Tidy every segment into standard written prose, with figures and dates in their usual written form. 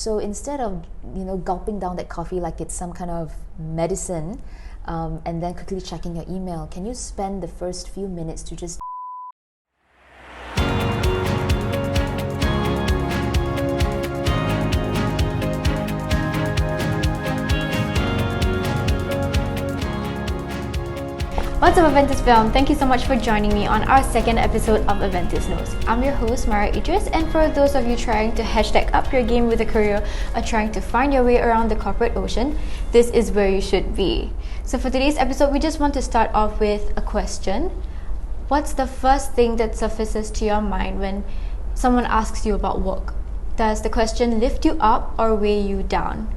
So instead of gulping down that coffee like it's some kind of medicine, and then quickly checking your email, can you spend the first few minutes to just What's up, Aventus Film? Thank you so much for joining me on our second episode of Aventus Knows. I'm your host, Mara Idris, and for those of you trying to hashtag up your game with a career or trying to find your way around the corporate ocean, this is where you should be. So for today's episode, we just want to start off with a question. What's the first thing that surfaces to your mind when someone asks you about work? Does the question lift you up or weigh you down?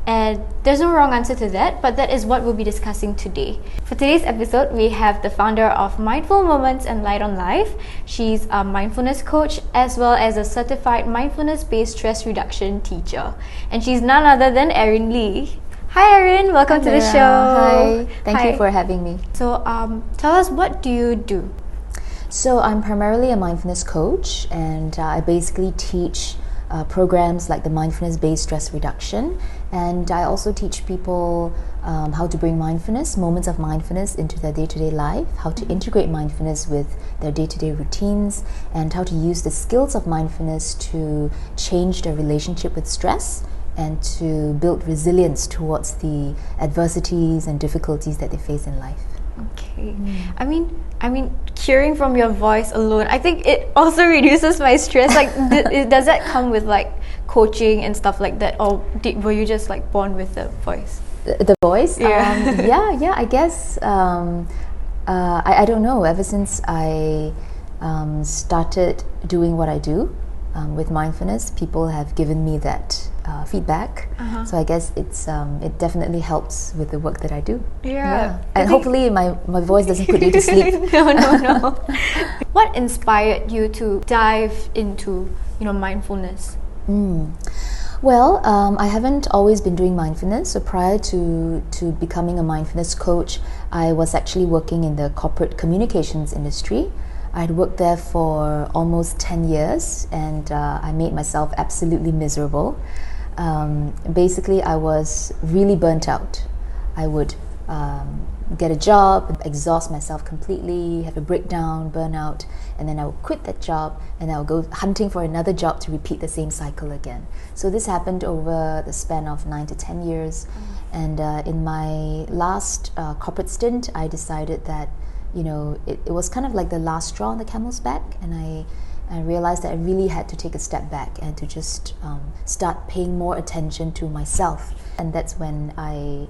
And there's no wrong answer to that, but that is what we'll be discussing today. For today's episode, we have the founder of Mindful Moments and Light on Life. She's a mindfulness coach as well as a certified mindfulness-based stress reduction teacher. And she's none other than Erin Lee. Hi Erin, welcome to the show. Hi, thank you for having me. So tell us, what do you do? So I'm primarily a mindfulness coach, and I basically teach programs like the mindfulness-based stress reduction, and I also teach people how to bring moments of mindfulness into their day-to-day life, how to integrate mindfulness with their day-to-day routines, and how to use the skills of mindfulness to change their relationship with stress and to build resilience towards the adversities and difficulties that they face in life. Okay. I mean, hearing from your voice alone, I think it also reduces my stress. Like, does that come with like coaching and stuff like that, or were you just like born with the voice? The voice? Yeah. Yeah. I guess I don't know. Ever since I started doing what I do with mindfulness, people have given me that feedback. So I guess it definitely helps with the work that I do. Yeah. And hopefully my voice doesn't put you to sleep. No. What inspired you to dive into mindfulness? Well, I haven't always been doing mindfulness. So prior to becoming a mindfulness coach, I was actually working in the corporate communications industry. I'd worked there for almost 10 years, and I made myself absolutely miserable. Basically, I was really burnt out. I would get a job, exhaust myself completely, have a breakdown, burnout, and then I would quit that job and I would go hunting for another job to repeat the same cycle again. So this happened over the span of 9 to 10 years. And in my last corporate stint, I decided that it was kind of like the last straw on the camel's back, and I realized that I really had to take a step back and to just start paying more attention to myself. And that's when I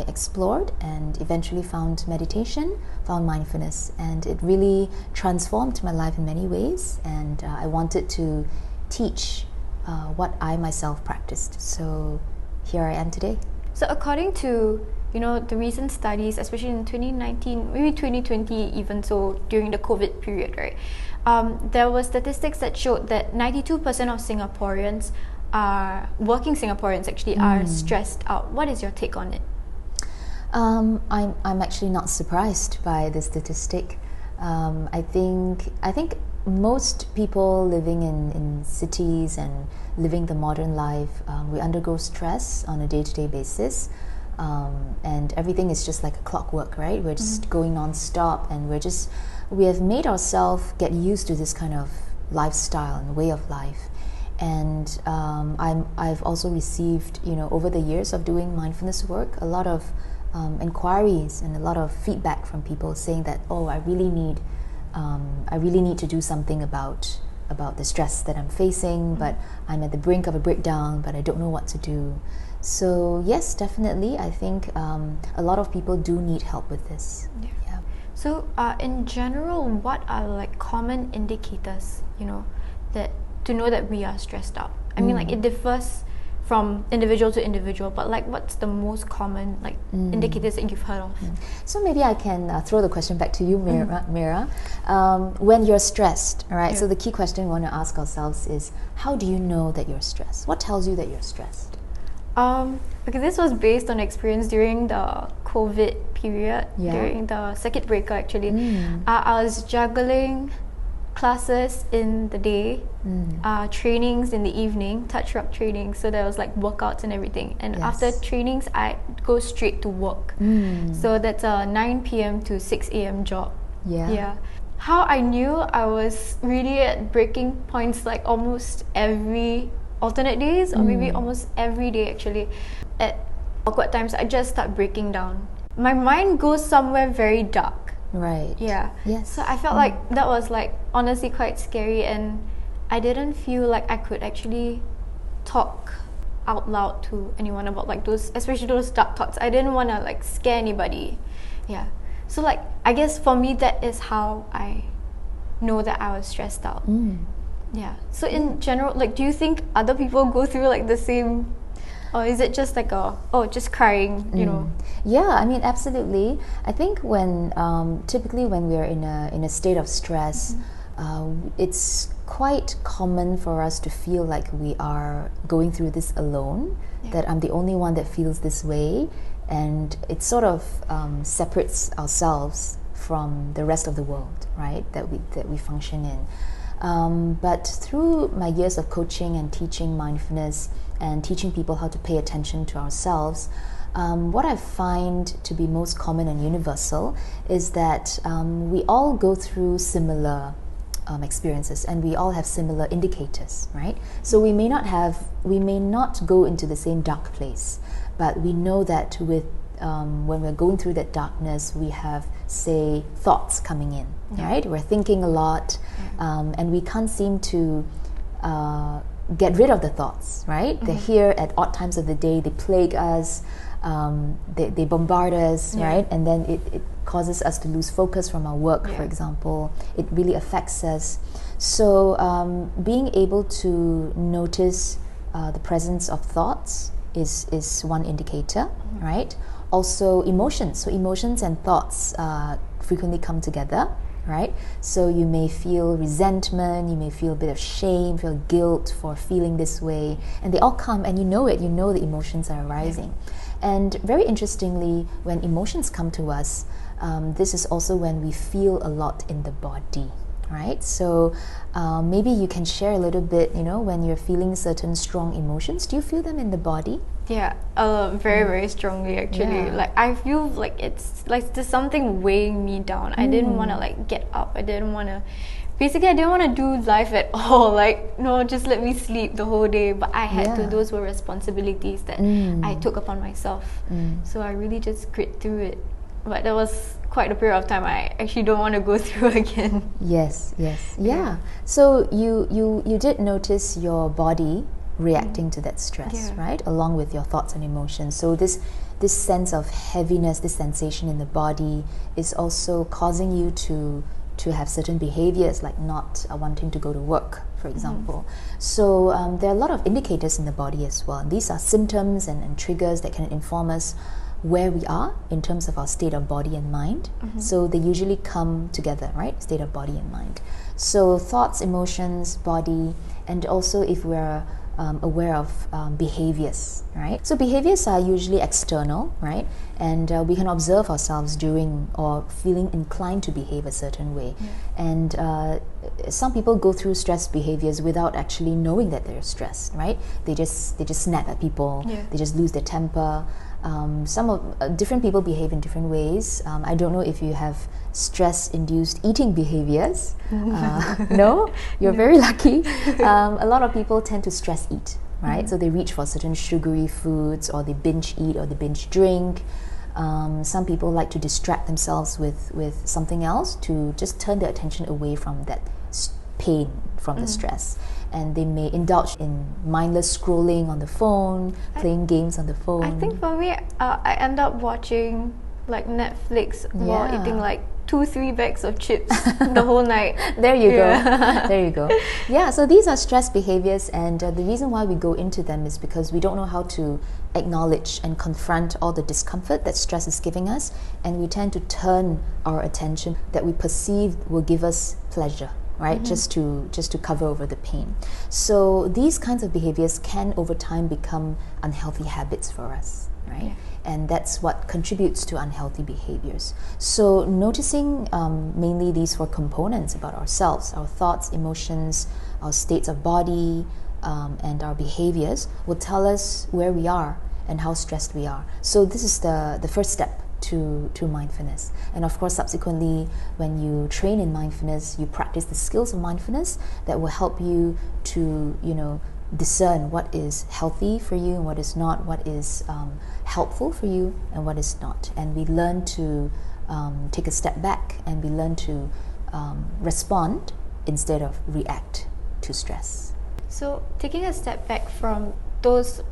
explored and eventually found meditation, found mindfulness, and it really transformed my life in many ways. And I wanted to teach what I myself practiced. So here I am today. So according to the recent studies, especially in 2019, maybe 2020 even, so during the COVID period, right? There were statistics that showed that 92% of Singaporeans working Singaporeans actually are stressed out. What is your take on it? I'm actually not surprised by the statistic. I think most people living in cities and living the modern life, we undergo stress on a day-to-day basis. And everything is just like a clockwork, right? We're just going non-stop, and we have made ourselves get used to this kind of lifestyle and way of life. And I've also received, over the years of doing mindfulness work, a lot of inquiries and a lot of feedback from people saying that, I really need to do something about the stress that I'm facing, but I'm at the brink of a breakdown, but I don't know what to do. So yes, definitely, I think a lot of people do need help with this. Yeah. So in general, what are like common indicators, that to know that we are stressed out? I mean, like, it differs from individual to individual, but like, what's the most common indicators that you've heard of? So maybe I can throw the question back to you, Mira. When you're stressed, all right? Yeah. So the key question we want to ask ourselves is, how do you know that you're stressed? What tells you that you're stressed? Okay, this was based on experience during the COVID period, during the circuit breaker actually. I was juggling classes in the day, trainings in the evening, touch rock training. So there was like workouts and everything. And after trainings, I go straight to work. So that's a 9 p.m. to 6 a.m. job. Yeah. How I knew I was really at breaking points like almost every alternate days, or maybe almost every day actually. At awkward times, I just start breaking down. My mind goes somewhere very dark. Right. Yeah. Yes. So I felt like that was like honestly quite scary, and I didn't feel like I could actually talk out loud to anyone about like those, especially those dark thoughts. I didn't want to like scare anybody. Yeah. So like I guess for me that is how I know that I was stressed out. Yeah. So in general, like, do you think other people go through like the same, or is it just like just crying, you know? Yeah, I mean, absolutely. I think when typically when we're in a state of stress, it's quite common for us to feel like we are going through this alone. That I'm the only one that feels this way, and it sort of separates ourselves from the rest of the world, right? That we function in. But through my years of coaching and teaching mindfulness and teaching people how to pay attention to ourselves, what I find to be most common and universal is that we all go through similar experiences, and we all have similar indicators, right? So we may not go into the same dark place, but we know that when we're going through that darkness, we have, say, thoughts coming in, right? We're thinking a lot, and we can't seem to get rid of the thoughts, right? They're here at odd times of the day, they plague us, they bombard us, right? And then it causes us to lose focus from our work, for example. It really affects us. So being able to notice the presence of thoughts is one indicator, right? Also emotions. So emotions and thoughts frequently come together, right? So you may feel resentment, you may feel a bit of shame, feel guilt for feeling this way, and they all come, and you know the emotions are arising. And very interestingly, when emotions come to us, this is also when we feel a lot in the body, right? So maybe you can share a little bit, when you're feeling certain strong emotions, do you feel them in the body? Yeah, very, very strongly actually. Yeah. Like I feel like it's like there's something weighing me down. I didn't want to like get up. I didn't want to do life at all. Like, no, just let me sleep the whole day. But I had to. Those were responsibilities that I took upon myself. So I really just grit through it. But that was quite a period of time I actually don't want to go through again. Yes. Yeah. So you did notice your body reacting to that stress, right? Along with your thoughts and emotions. So this sense of heaviness, this sensation in the body is also causing you to have certain behaviors, like not wanting to go to work, for example. So there are a lot of indicators in the body as well. These are symptoms and triggers that can inform us where we are in terms of our state of body and mind. So they usually come together, right? State of body and mind. So thoughts, emotions, body, and also if we're aware of behaviors, right? So behaviors are usually external, right? And we can observe ourselves during or feeling inclined to behave a certain way. And some people go through stress behaviors without actually knowing that they're stressed, right? They just snap at people. They just lose their temper. Different people behave in different ways. I don't know if you have stress-induced eating behaviors. No? You're very lucky. A lot of people tend to stress eat, right? So they reach for certain sugary foods, or they binge eat, or they binge drink. Some people like to distract themselves with something else to just turn their attention away from that pain, from the stress. And they may indulge in mindless scrolling on the phone, playing games on the phone. I think for me, I end up watching like Netflix while eating like 2-3 bags of chips the whole night. There you go. There you go. Yeah, so these are stress behaviors, and the reason why we go into them is because we don't know how to acknowledge and confront all the discomfort that stress is giving us, and we tend to turn our attention that we perceive will give us pleasure, right? Just to cover over the pain. So these kinds of behaviors can over time become unhealthy habits for us, right? Yeah. And that's what contributes to unhealthy behaviors. So noticing mainly these four components about ourselves, our thoughts, emotions, our states of body, and our behaviors will tell us where we are and how stressed we are. So this is the first step to mindfulness. And of course, subsequently, when you train in mindfulness, you practice the skills of mindfulness that will help you to, discern what is healthy for you and what is not, what is helpful for you and what is not. And we learn to take a step back, and we learn to respond instead of react to stress. So taking a step back from those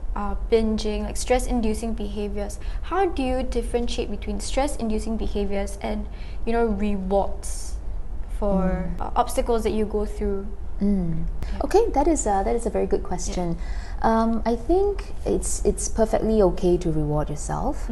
binging, like stress-inducing behaviors, how do you differentiate between stress-inducing behaviors and, rewards for obstacles that you go through? Okay, that is a very good question. I think it's perfectly okay to reward yourself.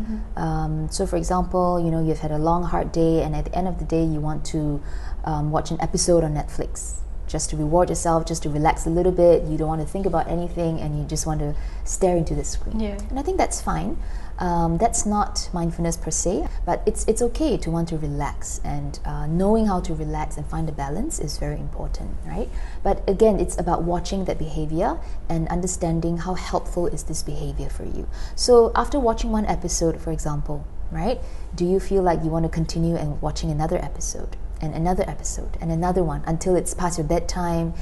So, for example, you've had a long, hard day, and at the end of the day, you want to watch an episode on Netflix just to reward yourself, just to relax a little bit. You don't want to think about anything, and you just want to stare into the screen. Yeah. And I think that's fine. That's not mindfulness per se, but it's okay to want to relax, and knowing how to relax and find a balance is very important, right? But again, it's about watching that behavior and understanding how helpful is this behavior for you. So after watching one episode, for example, right, do you feel like you want to continue and watching another episode and another episode and another one until it's past your bedtime,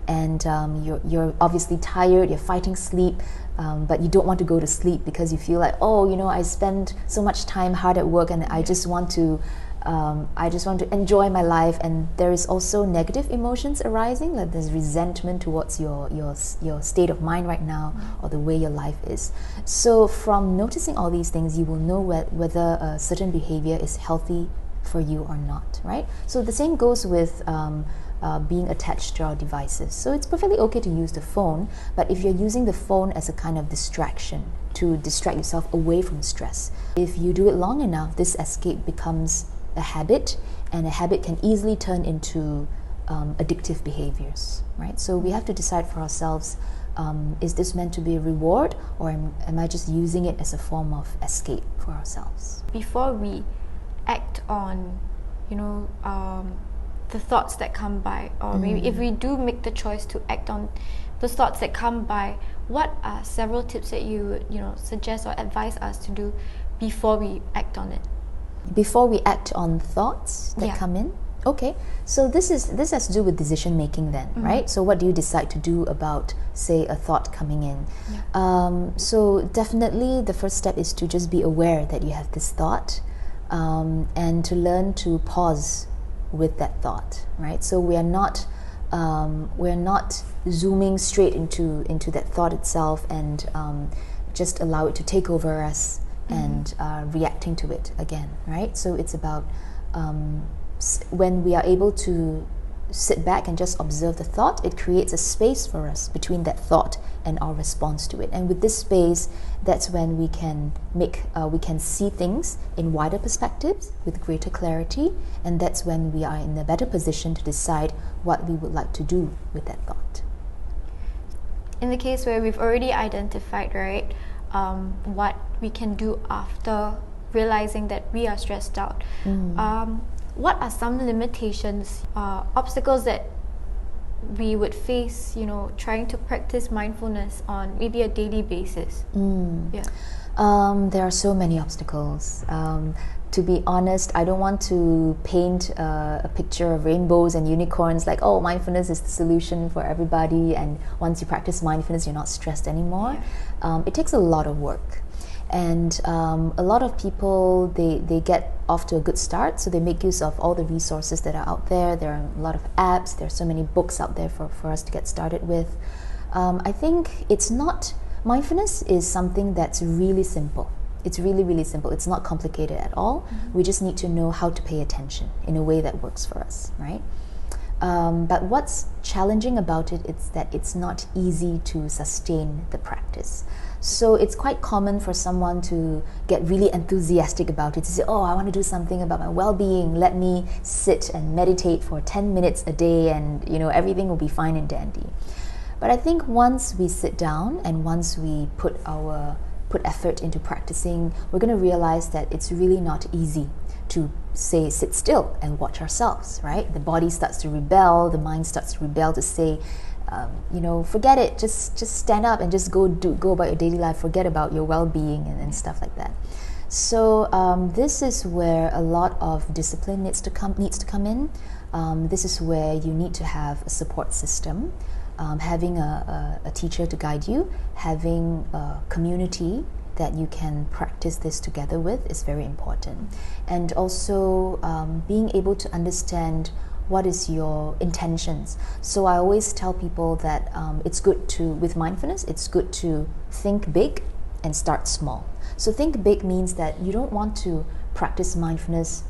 and you're obviously tired, you're fighting sleep, but you don't want to go to sleep because you feel like, I spend so much time hard at work, and I just want to enjoy my life. And there is also negative emotions arising, like there's resentment towards your state of mind right now, or the way your life is. So from noticing all these things, you will know whether a certain behavior is healthy for you or not, right? So the same goes with being attached to our devices. So it's perfectly okay to use the phone, but if you're using the phone as a kind of distraction to distract yourself away from stress, if you do it long enough, this escape becomes a habit, and a habit can easily turn into addictive behaviors, right? So we have to decide for ourselves, is this meant to be a reward, or am I just using it as a form of escape for ourselves? Before we act on, the thoughts that come by, or maybe if we do make the choice to act on those thoughts that come by, what are several tips that you would, suggest or advise us to do before we act on it? Before we act on thoughts that come in? Okay, so this has to do with decision making then, right? So what do you decide to do about, say, a thought coming in? So definitely the first step is to just be aware that you have this thought, and to learn to pause with that thought, right? So we're not zooming straight into that thought itself and just allow it to take over us and reacting to it again, right? So it's about when we are able to sit back and just observe the thought, it creates a space for us between that thought and our response to it. And with this space, that's when we can see things in wider perspectives with greater clarity, and that's when we are in a better position to decide what we would like to do with that thought. In the case where we've already identified, right, what we can do after realizing that we are stressed out, what are some limitations, obstacles that we would face, trying to practice mindfulness on maybe a daily basis? There are so many obstacles. To be honest, I don't want to paint a picture of rainbows and unicorns like, mindfulness is the solution for everybody, and once you practice mindfulness, you're not stressed anymore. It takes a lot of work. And a lot of people, they get off to a good start, so they make use of all the resources that are out there. There are a lot of apps, there are so many books out there for us to get started with. I think mindfulness is something that's really simple. It's really, really simple. It's not complicated at all. We just need to know how to pay attention in a way that works for us, right? But what's challenging about it is that it's not easy to sustain the practice. So it's quite common for someone to get really enthusiastic about it, to say, I want to do something about my well-being. Let me sit and meditate for 10 minutes a day, and everything will be fine and dandy. But I think once we sit down and once we put our put effort into practicing, we're going to realize that it's really not easy to say sit still and watch ourselves, right? The body starts to rebel, the mind starts to rebel to say, forget it, just stand up and just go about your daily life, forget about your well-being and stuff like that. So this is where a lot of discipline needs to come in. This is where you need to have a support system, having a teacher to guide you, having a community that you can practice this together with is very important. And also being able to understand what is your intentions. So I always tell people that it's good to, with mindfulness, it's good to think big and start small. So think big means that you don't want to practice mindfulness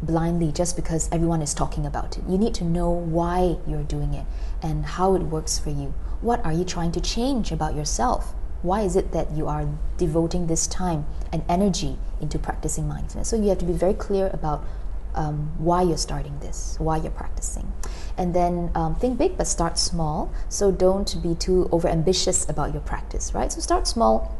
blindly just because everyone is talking about it. You need to know why you're doing it and how it works for you. What are you trying to change about yourself? Why is it that you are devoting this time and energy into practicing mindfulness? So you have to be very clear about why you're starting this, why you're practicing. And then think big but start small. So don't be too overambitious about your practice, right? So start small.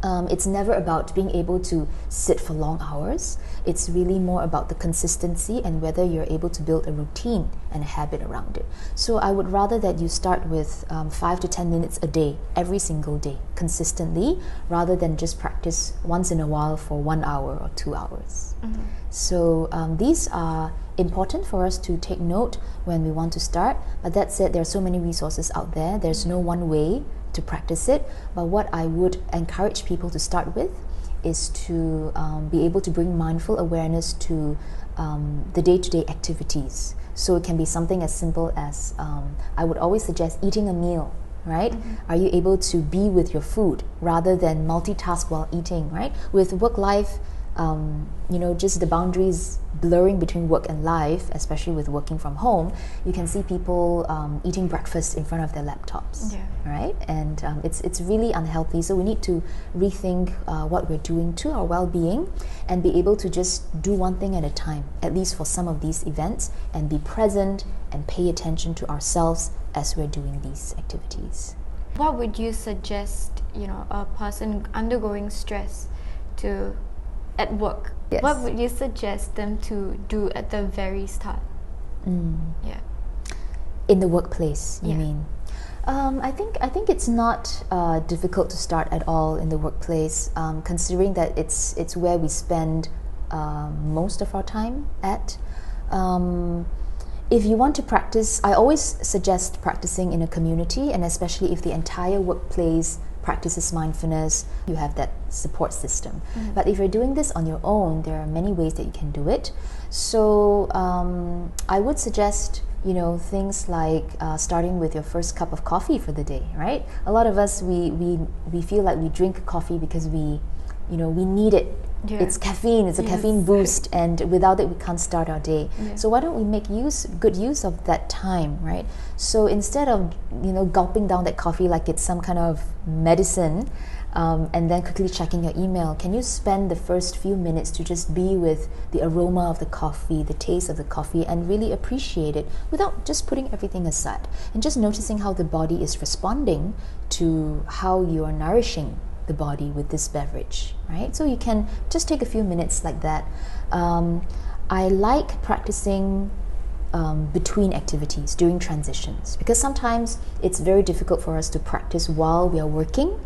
It's never about being able to sit for long hours. It's really more about the consistency and whether you're able to build a routine and a habit around it. So I would rather that you start with 5 to 10 minutes a day, every single day, consistently, rather than just practice once in a while for 1 hour or 2 hours. Mm-hmm. So these are important for us to take note when we want to start. But that said, there are so many resources out there. There's no one way to practice it, but what I would encourage people to start with is to be able to bring mindful awareness to the day-to-day activities. So it can be something as simple as I would always suggest eating a meal, right? Mm-hmm. Are you able to be with your food rather than multitask while eating, right? With work life, just the boundaries blurring between work and life, especially with working from home, you can see people eating breakfast in front of their laptops, right? And it's really unhealthy. So we need to rethink what we're doing to our well-being and be able to just do one thing at a time, at least for some of these events, and be present and pay attention to ourselves as we're doing these activities. What would you suggest, a person undergoing stress to at work? Yes. What would you suggest them to do at the very start? Yeah. In the workplace, you mean? I think it's not difficult to start at all in the workplace, considering that it's where we spend most of our time at. If you want to practice, I always suggest practicing in a community, and especially if the entire workplace practices mindfulness, you have that support system. Mm-hmm. But if you're doing this on your own, there are many ways that you can do it. So I would suggest things like starting with your first cup of coffee for the day, right? A lot of us, we feel like we drink coffee because we need it. Yeah. It's caffeine, it's a caffeine boost, and without it we can't start our day. Yeah. So why don't we make good use of that time, right? So instead of gulping down that coffee like it's some kind of medicine, and then quickly checking your email, can you spend the first few minutes to just be with the aroma of the coffee, the taste of the coffee, and really appreciate it without just putting everything aside, and just noticing how the body is responding to how you are nourishing the body with this beverage, right? So you can just take a few minutes like that. I like practicing between activities, during transitions, because sometimes it's very difficult for us to practice while we are working,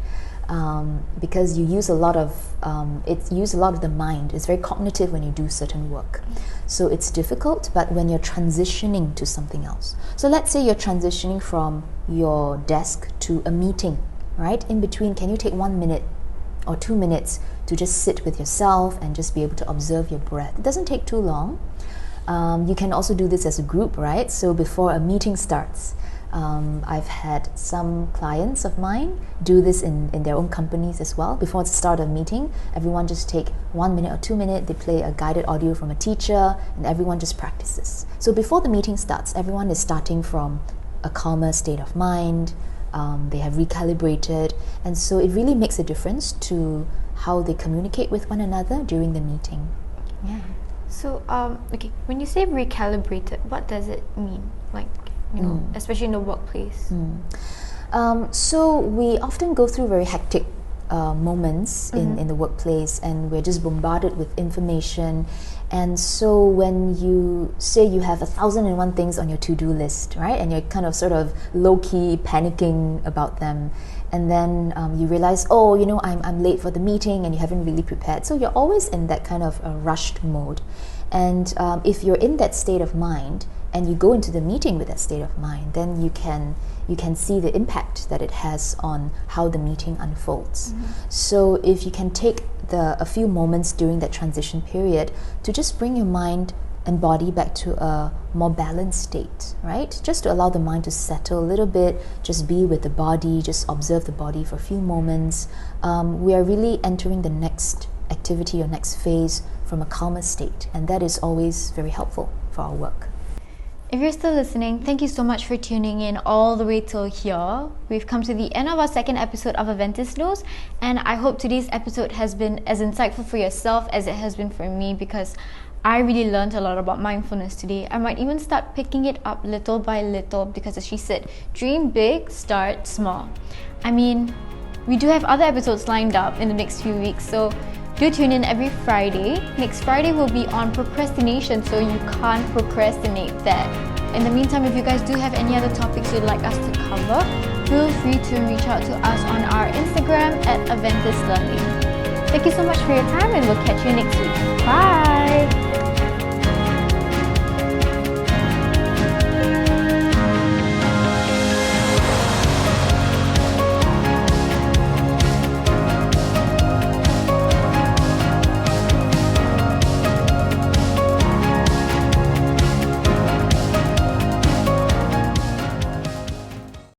because you use a lot of the mind. It's very cognitive when you do certain work, so it's difficult. But when you're transitioning to something else, so let's say you're transitioning from your desk to a meeting, right? In between, can you take 1 minute or 2 minutes to just sit with yourself and just be able to observe your breath? It doesn't take too long. You can also do this as a group, right? So before a meeting starts, I've had some clients of mine do this in their own companies as well. Before the start of a meeting, everyone just take 1 minute or 2 minutes, they play a guided audio from a teacher, and everyone just practices. So before the meeting starts, everyone is starting from a calmer state of mind. They have recalibrated, and so it really makes a difference to how they communicate with one another during the meeting. Yeah. So, when you say recalibrated, what does it mean? Like, especially in the workplace. So we often go through very hectic moments in the workplace, and we're just bombarded with information. And so when you say you have 1,001 things on your to-do list, right, and you're kind of sort of low-key panicking about them, and then you realize, oh, you know, I'm late for the meeting, and you haven't really prepared. So you're always in that kind of a rushed mode. And if you're in that state of mind, and you go into the meeting with that state of mind, then you can see the impact that it has on how the meeting unfolds. So if you can take a few moments during that transition period to just bring your mind and body back to a more balanced state, right? Just to allow the mind to settle a little bit, just be with the body, just observe the body for a few moments. We are really entering the next activity or next phase from a calmer state, and that is always very helpful for our work. If you're still listening, thank you so much for tuning in all the way till here. We've come to the end of our second episode of Aventis Knows, and I hope today's episode has been as insightful for yourself as it has been for me, because I really learned a lot about mindfulness today. I might even start picking it up little by little, because as she said, dream big, start small. I mean, we do have other episodes lined up in the next few weeks, so do tune in every Friday. Next Friday will be on procrastination, so you can't procrastinate that. In the meantime, if you guys do have any other topics you'd like us to cover, feel free to reach out to us on our Instagram at Aventis Learning. Thank you so much for your time, and we'll catch you next week. Bye!